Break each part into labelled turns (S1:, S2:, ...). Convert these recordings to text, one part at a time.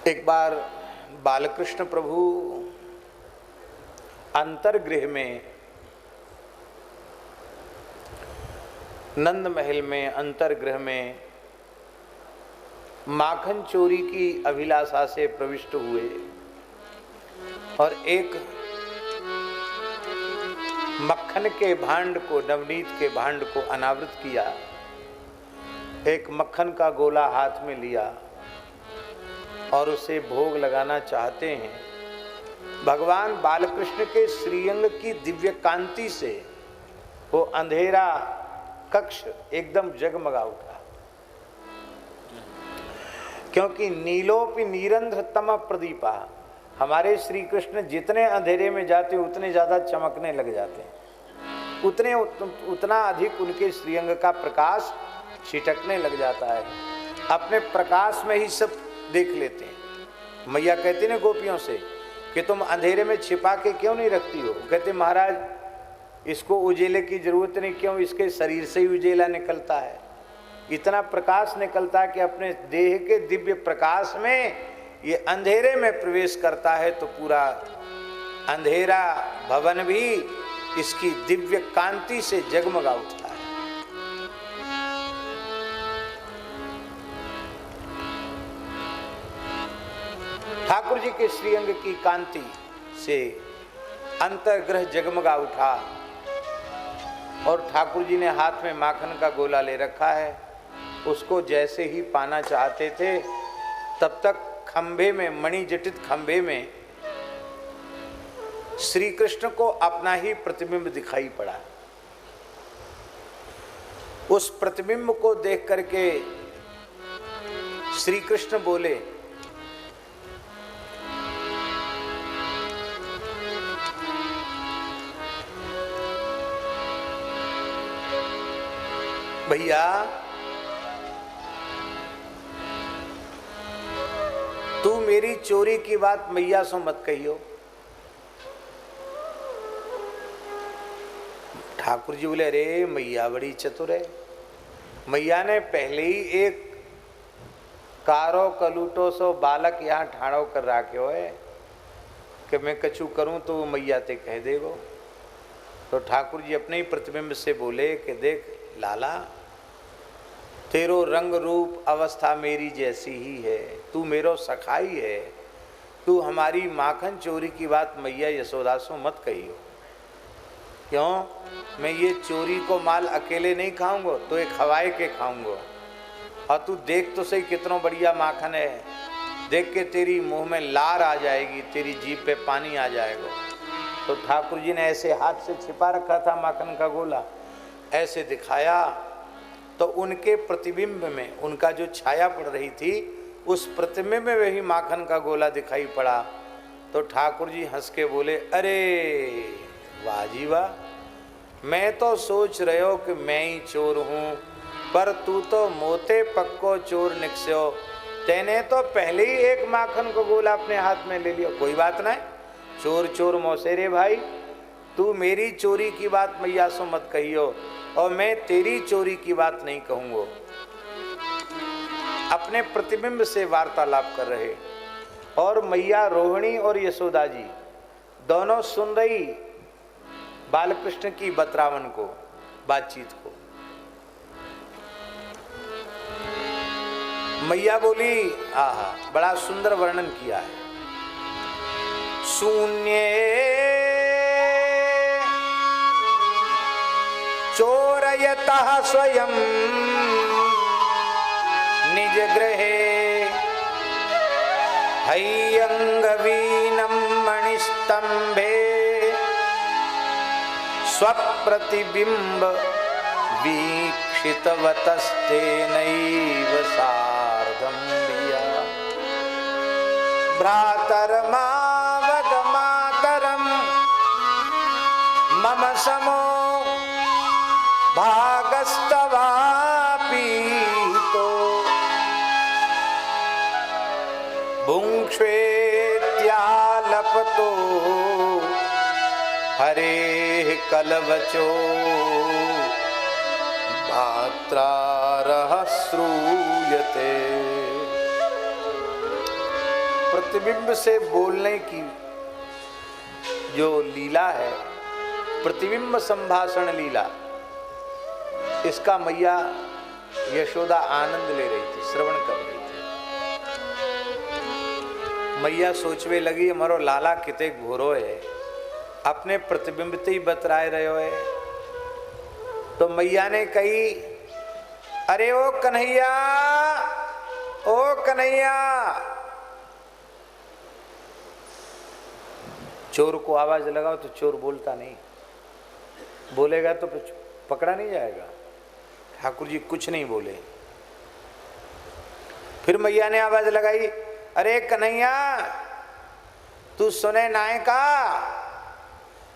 S1: एक बार बालकृष्ण प्रभु अंतर्गृह में, नंद महल में, अंतर्गृह में माखन चोरी की अभिलाषा से प्रविष्ट हुए और एक मक्खन के भांड को, नवनीत के भांड को अनावृत किया। एक मक्खन का गोला हाथ में लिया और उसे भोग लगाना चाहते हैं। भगवान बालकृष्ण के श्रीअंग की दिव्य कांति से वो अंधेरा कक्ष एकदम जगमगा उठा, क्योंकि नीलोपि निरंध्र तम प्रदीपा, हमारे श्री कृष्ण जितने अंधेरे में जाते उतने ज्यादा चमकने लग जाते हैं, उतना अधिक उनके श्रीअंग का प्रकाश छिटकने लग जाता है। अपने प्रकाश में ही सब देख लेते हैं। मैया कहती ना गोपियों से कि तुम अंधेरे में छिपा के क्यों नहीं रखती हो? कहते महाराज इसको उजेले की जरूरत नहीं, क्यों, इसके शरीर से ही उजेला निकलता है, इतना प्रकाश निकलता है कि अपने देह के दिव्य प्रकाश में ये अंधेरे में प्रवेश करता है तो पूरा अंधेरा भवन भी इसकी दिव्य कांति से जगमगा उठता है। ठाकुर जी के श्रीअंग की कांति से अंतर्ग्रह जगमगा उठा और ठाकुर जी ने हाथ में माखन का गोला ले रखा है। उसको जैसे ही पाना चाहते थे तब तक खंभे में, मणिजटित खंभे में श्री कृष्ण को अपना ही प्रतिबिंब दिखाई पड़ा। उस प्रतिबिंब को देख करके श्री कृष्ण बोले, भैया तू मेरी चोरी की बात मैया से मत कहियो। ठाकुर जी बोले, अरे मैया बड़ी चतुर है, मैया ने पहले ही एक कारो कलूटो सो बालक यहाँ ठाड़ो कर राख्यो है कि मैं कछु करूं तो मैया ते कह देगो। तो ठाकुर जी अपने ही प्रतिबिंब से बोले कि देख लाला, तेरो रंग रूप अवस्था मेरी जैसी ही है, तू मेरो सखाई है, तू हमारी माखन चोरी की बात मैया यशोदा से मत कहियो। क्यों? मैं ये चोरी को माल अकेले नहीं खाऊंगा, तो एक खवाए के खाऊंगा। और तू देख तो सही कितना बढ़िया माखन है, देख के तेरी मुंह में लार आ जाएगी, तेरी जीभ पे पानी आ जाएगा। तो ठाकुर जी ने ऐसे हाथ से छिपा रखा था माखन का गोला, ऐसे दिखाया तो उनके प्रतिबिंब में, उनका जो छाया पड़ रही थी उस प्रतिबिंब में वही माखन का गोला दिखाई पड़ा। तो ठाकुर जी हंस के बोले, अरे वाह जी वाह, मैं तो सोच रहे हो कि मैं ही चोर हूँ, पर तू तो मोते पक्को चोर निकस्यो, तेने तो पहले ही एक माखन का गोला अपने हाथ में ले लिया। कोई बात नहीं, चोर चोर मौसेरे भाई, तू मेरी चोरी की बात मैया से मत कहियो और मैं तेरी चोरी की बात नहीं कहूँगा। अपने प्रतिबिंब से वार्तालाप कर रहे और मैया रोहिणी और यशोदा जी दोनों सुन रही बालकृष्ण की बतरावन को, बातचीत को। मैया बोली, आहा बड़ा सुंदर वर्णन किया है। शून्य चोरयतः स्वयं निज गृहे हय्यंगवीनं मणिस्तंभे स्वप्रतिबिंब वीक्षितवतस्तेनैव सार्धं प्रिया भ्रातर्मावद मातरं मम समो भागस्तवापि तो भुङ्क्ष्वेत्यालपतो हरेः कलवचो भात्रारः श्रूयते। प्रतिबिंब से बोलने की जो लीला है, प्रतिबिंब संभाषण लीला, इसका मैया यशोदा आनंद ले रही थी, श्रवण कर रही थी। मैया सोचवे लगी हमारो लाला किते घोरो है, अपने प्रतिबिंब ते ही बतराए रहे है। तो मैया ने कही, अरे ओ कन्हैया, ओ कन्हैया। चोर को आवाज लगाओ तो चोर बोलता नहीं, बोलेगा तो पकड़ा नहीं जाएगा। ठाकुर जी कुछ नहीं बोले। फिर मैया ने आवाज लगाई, अरे कन्हैया तू सुने नायका,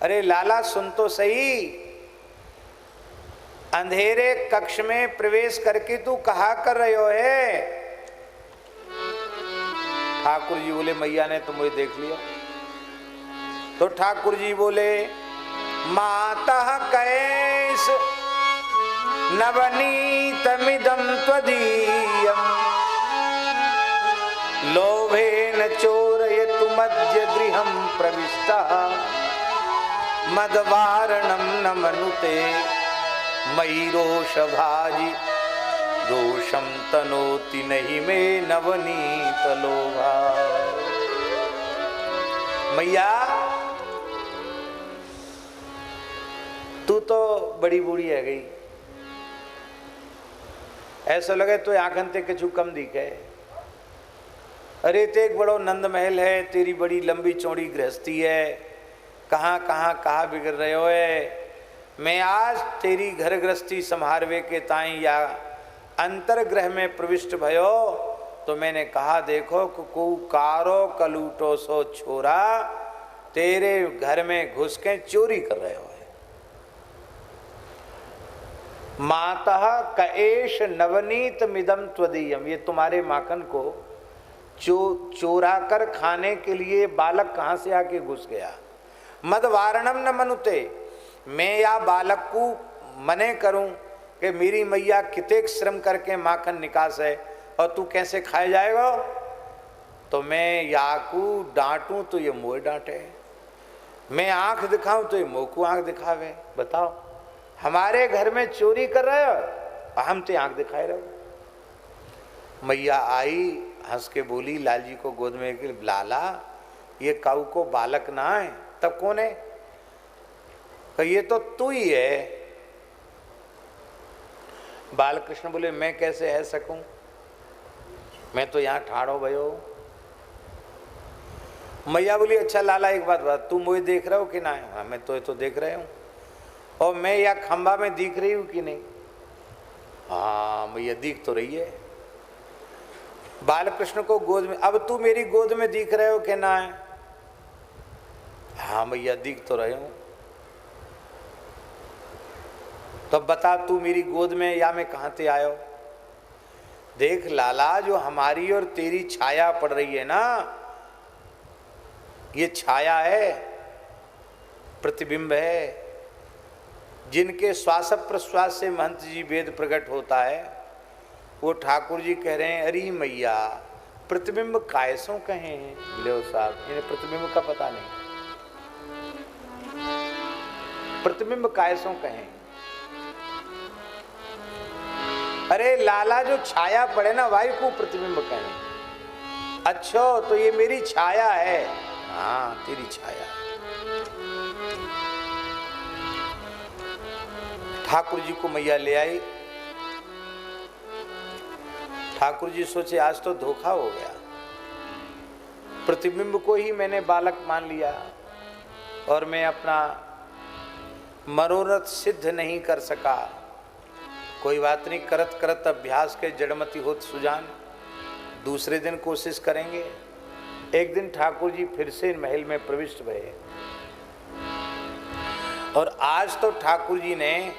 S1: अरे लाला सुन तो सही, अंधेरे कक्ष में प्रवेश करके तू कहा कर रहे हो है। ठाकुर जी बोले, मैया ने तो मुझे देख लिया। तो ठाकुर जी बोले, माता कैस नवनीतमिदं त्वदीयं, लोभेन चोरयतु मध्य गृहं प्रविष्टः, मदवारणं न मनुते मयि रोषभाजि, रोषं तनोति नहीं मे नवनीत लोभा। मैया तू तो बड़ी बूढ़ी है गई, ऐसा लगे तो आंखन ते कछु कम दिखे। अरे ते एक बड़ो नंद महल है, तेरी बड़ी लंबी चौड़ी गृहस्थी है, कहाँ कहाँ कहाँ बिगड़ रहे हो है। मैं आज तेरी घर गृहस्थी संभारवे के ताई या अंतर्ग्रह में प्रविष्ट भयो तो मैंने कहा, देखो को कारो कलूटो सो छोरा तेरे घर में घुस के चोरी कर रहे हो। माता कएश नवनीत मिदम त्वदीयम, ये तुम्हारे माखन को चोरा कर खाने के लिए बालक कहाँ से आके घुस गया। मद वारणम न मनुते, मैं या बालक को मने करूं कि मेरी मैया कितेक श्रम करके माखन निकास है और तू कैसे खाए जाएगा। तो मैं या को डांटूं तो ये मोह डांटे, मैं आंख दिखाऊं तो ये मोह को आंख दिखावे। बताओ, हमारे घर में चोरी कर रहे हो, हम तो आंख दिखाए रहो। मैया आई, हंस के बोली लाल जी को गोद में कि लाला ये काऊ को बालक ना है, तब कौन है? तो ये तो तू ही है। बालकृष्ण बोले, मैं कैसे है सकूं, मैं तो यहाँ ठाड़ो भयो। मैया बोली, अच्छा लाला एक बात बता, तू मुझे देख रहे हो कि ना? हाँ मैं तो देख रहे हूँ। और मैं या खंबा में दिख रही हूँ कि नहीं? हाँ मैया दिख तो रही है। बालकृष्ण को गोद में, अब तू मेरी गोद में दिख रहे हो कि ना? हाँ मैया दिख तो रहे हूँ। तो बता तू मेरी गोद में या मैं कहाँ से आयो? देख लाला, जो हमारी और तेरी छाया पड़ रही है ना, ये छाया है, प्रतिबिंब है। जिनके श्वास प्रश्वास से महंत जी वेद प्रकट होता है, वो ठाकुर जी कह रहे हैं, अरे मैया प्रतिबिंब कायसों कहे हैं। ले साहब, इन्हें प्रतिबिंब का पता नहीं, प्रतिबिंब कायसों कहे। अरे लाला, जो छाया पड़े ना वायु को प्रतिबिंब कहे। अच्छा तो ये मेरी छाया है? हाँ तेरी छाया। ठाकुर जी को मैया ले आई। ठाकुर जी सोचे आज तो धोखा हो गया, प्रतिबिंब को ही मैंने बालक मान लिया और मैं अपना मनोरथ सिद्ध नहीं कर सका। कोई बात नहीं, करत करत अभ्यास के जड़मती होत सुजान, दूसरे दिन कोशिश करेंगे। एक दिन ठाकुर जी फिर से महल में प्रविष्ट भये और आज तो ठाकुर जी ने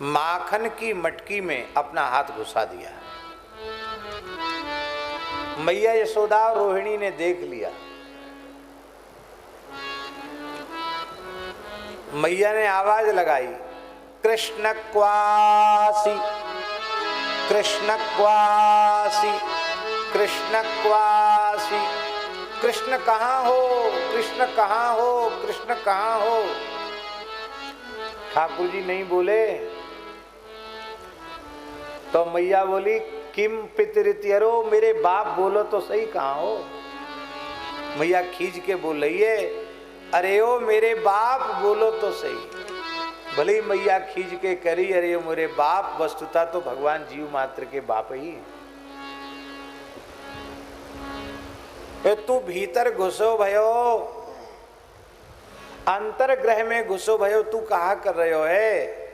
S1: माखन की मटकी में अपना हाथ घुसा दिया। मैया यशोदा और रोहिणी ने देख लिया। मैया ने आवाज लगाई, Krishna quasi, Krishna quasi, Krishna quasi, Krishna कहाँ हो, कृष्ण कहाँ हो, कृष्ण कहाँ हो। ठाकुर जी नहीं बोले तो मैया बोली किम पितृत्यरो, मेरे बाप बोलो तो सही, कहाँ हो। मैया खींच के बोल रही है, अरे ओ मेरे बाप बोलो तो सही। भले मैया खींच के करी अरे ओ मेरे बाप, वस्तुता तो भगवान जीव मात्र के बाप ही है। तू भीतर घुसो भयो, अंतरग्रह में घुसो भयो, तू कहा कर रहे हो है।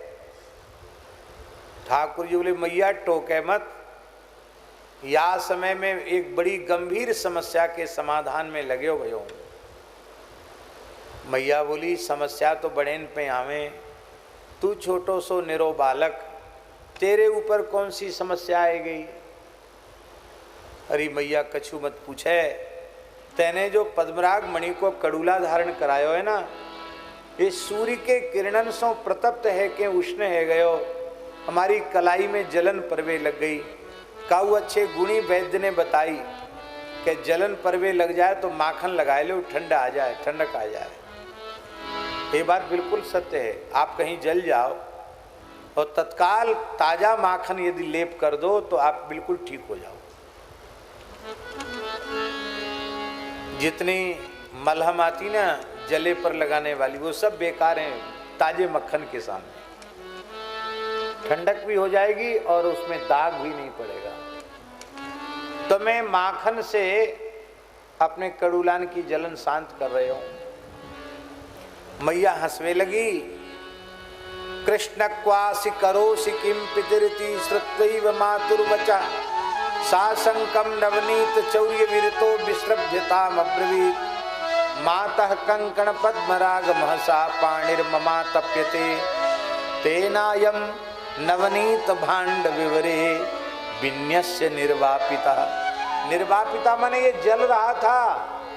S1: ठाकुर जी बोले मैया टोके मत, या समय में एक बड़ी गंभीर समस्या के समाधान में लगे हो भयो। मैया बोली समस्या तो बड़ेन पे आवे, तू छोटो सो निरो बालक, तेरे ऊपर कौन सी समस्या आई गई। अरे मैया कछु मत पूछे, तेने जो पद्मराग मणि को कड़ूला धारण करायो है ना, ये सूर्य के किरणन सो प्रतप्त है के उष्ण है गयो, हमारी कलाई में जलन परवे लग गई। काऊ अच्छे गुणी वैद्य ने बताई कि जलन परवे लग जाए तो माखन लगाए लो, ठंडा आ जाए, ठंडक आ जाए। ये बात बिल्कुल सत्य है। आप कहीं जल जाओ और तत्काल ताजा माखन यदि लेप कर दो तो आप बिल्कुल ठीक हो जाओ। जितनी मलहम आती ना जले पर लगाने वाली, वो सब बेकार हैं ताजे मक्खन के सामने। ठंडक भी हो जाएगी और उसमें दाग भी नहीं पड़ेगा। तो मैं माखन से अपने कड़ूलान की जलन शांत कर रहे हूं। मैया हंसने लगी, कृष्ण क्वासि करोसि किम पितृति श्रुत्वैव मातुर्वचा, साशंकम नवनीत चौर्य विरतो विश्रभ्यताम अब्रवीत, मातः कंकण पद्मराग महसा पाणिर्ममा तप्यते, तेनायम नवनीत भांड विवरे विन्यस्य निर्वापिता। निर्वापिता माने ये जल रहा था,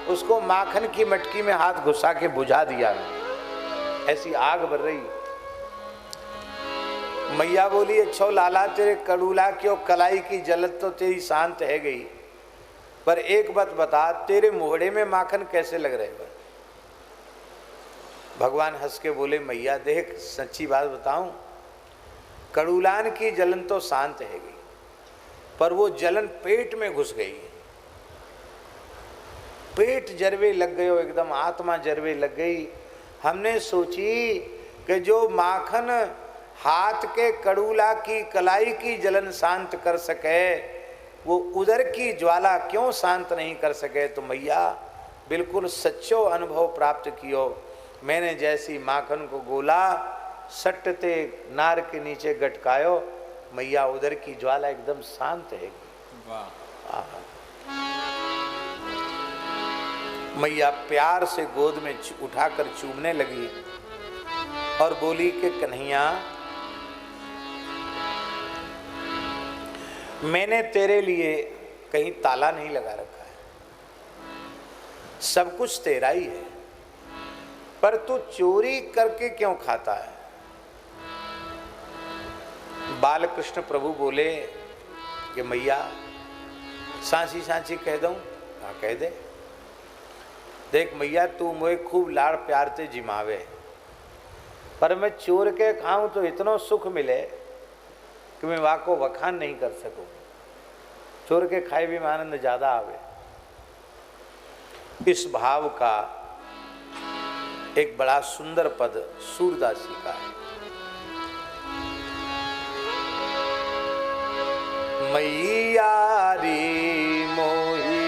S1: उसको माखन की मटकी में हाथ घुसा के बुझा दिया, ऐसी आग भर रही। मैया बोली अच्छो लाला तेरे कड़ूला क्यों, कलाई की जलत तो तेरी शांत है गई, पर एक बात बता, तेरे मोहड़े में माखन कैसे लग रहे हैं। भगवान हंस के बोले मैया देख सच्ची बात बताऊं, कड़ूलान की जलन तो शांत है गई, पर वो जलन पेट में घुस गई। पेट जरवे लग गए, एकदम आत्मा जरवे लग गई। हमने सोची कि जो माखन हाथ के कड़ूला की कलाई की जलन शांत कर सके, वो उदर की ज्वाला क्यों शांत नहीं कर सके। तो मैया बिल्कुल सच्चो अनुभव प्राप्त कियो। मैंने जैसी माखन को गोला, सट्टते नार के नीचे गटकायो, मैया उदर की ज्वाला एकदम शांत है। मैया प्यार से गोद में उठाकर चूमने लगी और बोली कि कन्हैया मैंने तेरे लिए कहीं ताला नहीं लगा रखा है, सब कुछ तेरा ही है, पर तू चोरी करके क्यों खाता है। बालकृष्ण प्रभु बोले कि मैया सांची सांची कह दूं। हाँ कह दे। देख मैया तू मुझे खूब लाड़ प्यार से जिमावे, पर मैं चोर के खाऊं तो इतना सुख मिले कि मैं वहाँ को वखान नहीं कर सकूं। चोर के खाए भी में आनंद ज्यादा आवे। इस भाव का एक बड़ा सुंदर पद सूरदासी का है। मैया रे मोही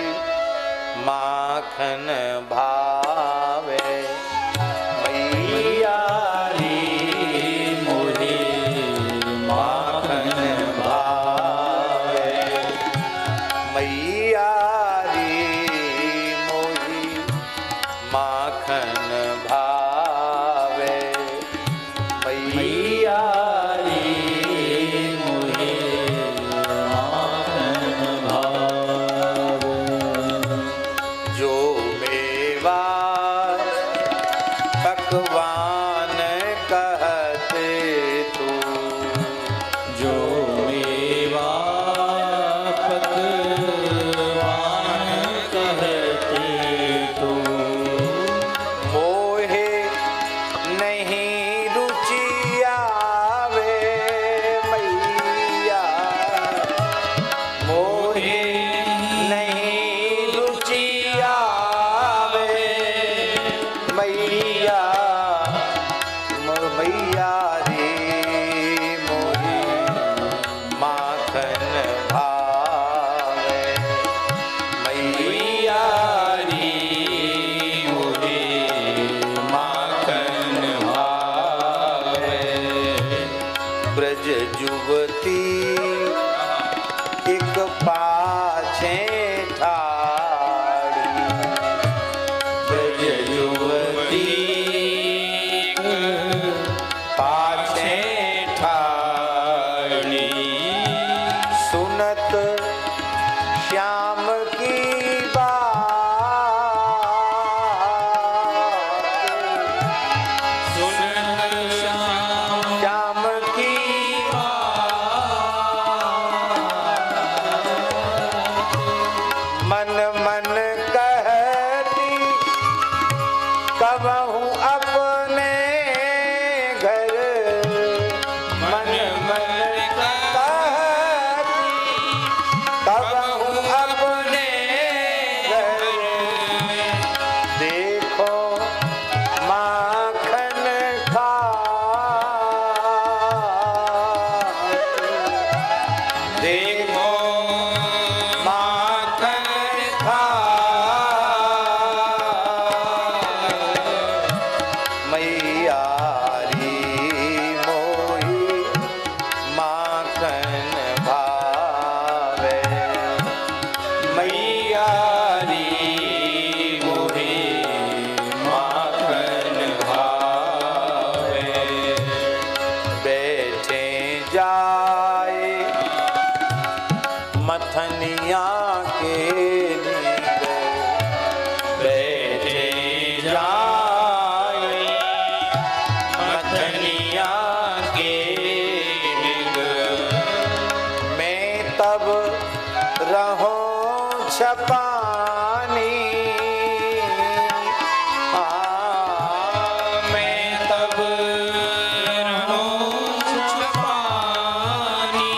S1: माखन भावे, मैया रे मोही माखन भावे, मैया रे मोही माखन भावे, मैया मोहे नहीं रुचि आवे मैया मोर मैया रे मोहे माखन भावे मैया रे मोहे माखन भावे ब्रज जुवती एक पाछे ठाड़ी ब्रज युवती पाछे ठाड़ी सुनत श्याम की बात सुनत श्याम की मन मन कहती कबहू अपने घर मन मन कहती कबहू अपने घर देखो माखन खा देखो मैया रे मोही माखन भावे मैया रे मोही माखन भावे बैठे जाए मथनिया के नीचे बैठे जाए मथनिया के मैं तब रहो छपानी मैं तब रहो छपानी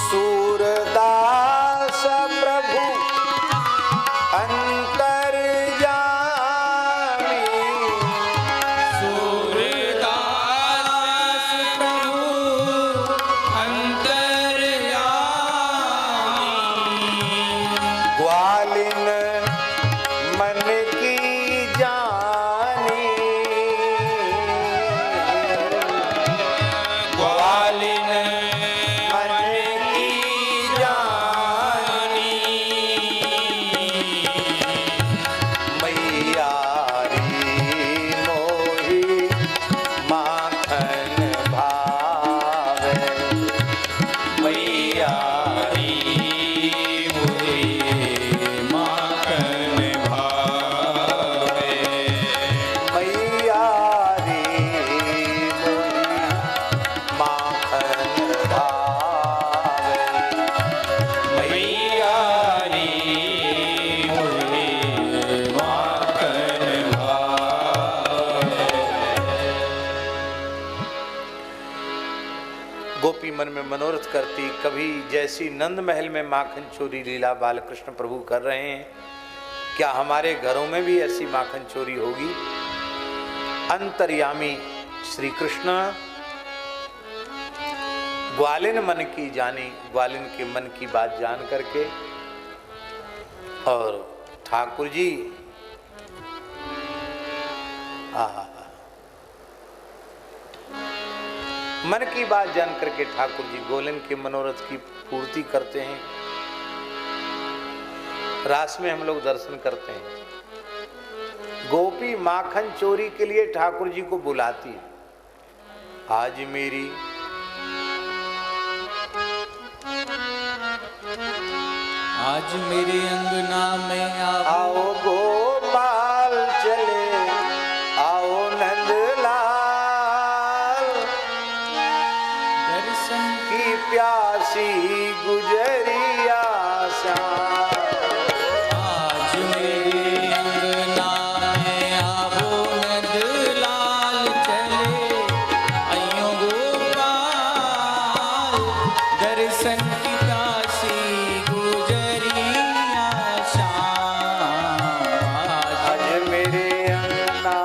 S1: सूरदास प्रभु अंतर्यामी सूरदास प्रभु अंतर्यामी ग्वालिन मन की जानी ग्वालिन मन की जानी मैया रे मोही माखन भावे मैया रे मोही माखन भावे मैया रे मोही माखन भावे मैया रे मोही माखन भावे गोपी मन में मनोरथ करती कभी जैसी नंद महल में माखन चोरी लीला बालकृष्ण प्रभु कर रहे हैं, क्या हमारे घरों में भी ऐसी माखन चोरी होगी। अंतर्यामी श्री कृष्ण ग्वालिन मन की जानी, ग्वालिन के मन की बात जान करके और ठाकुर जी मन की बात जान करके ठाकुर जी गोलिन के मनोरथ की पूर्ति करते हैं। रास में हम लोग दर्शन करते हैं, गोपी माखन चोरी के लिए ठाकुर जी को बुलाती है। आज मेरी
S2: आज मेरे अंगना में
S1: आओ गोपाल चले, आओ नंदलाल,
S2: दर्शन
S1: की प्यासी गुजरिया श्याम।
S2: आज मेरे अंगना में आओ नंदलाल चले, अयो गोपाल दर्शन की प्यासी गुजरिया श्याम।
S1: आज मेरे अंगना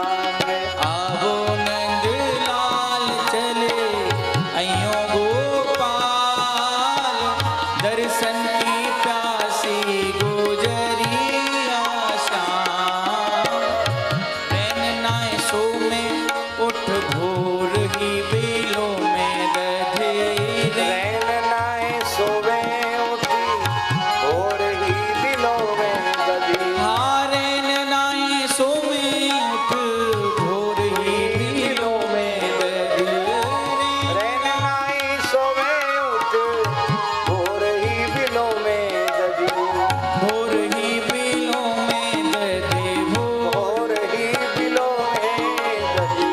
S1: में
S2: आवो नंद लाल चले अयो गोपाल, दर्शन की प्यासी गुजरिया श्याम। रैन नाय सो में उठ भोर ही बेलों में दधे रे।
S1: रैन नाए सोवे उठी और ही बिलों में दधी।
S2: हाँ रैन नाय सो में उठ भोर ही बेलों में दधे रे।
S1: रैन नाए सोवे उठ और ही बिलों में दधी।
S2: भोर ही बेलों में दधे भोर।
S1: और ही बिलों में दधी।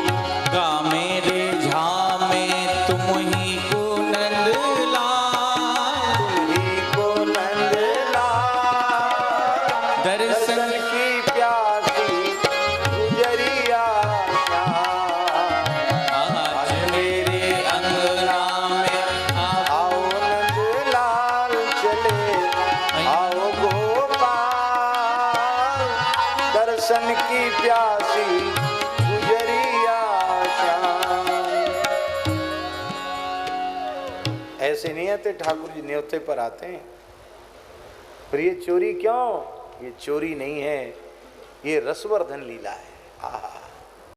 S2: गा मेरे झामे तुम ही को नंद लाल,
S1: तुम्ही को नंद लाल,
S2: दर्शन
S1: दर्शन की प्यासी गुजरिया श्याम।
S2: आज मेरे अंगना में
S1: आओ नंद लाल चले आओ गोपाल, दर्शन की प्यासी गुजरिया श्याम। ऐसे नहीं आते ठाकुर जी, न्योते पर आते हैं। पर ये चोरी क्यों? ये चोरी नहीं है, ये रसवर्धन लीला है। आहा।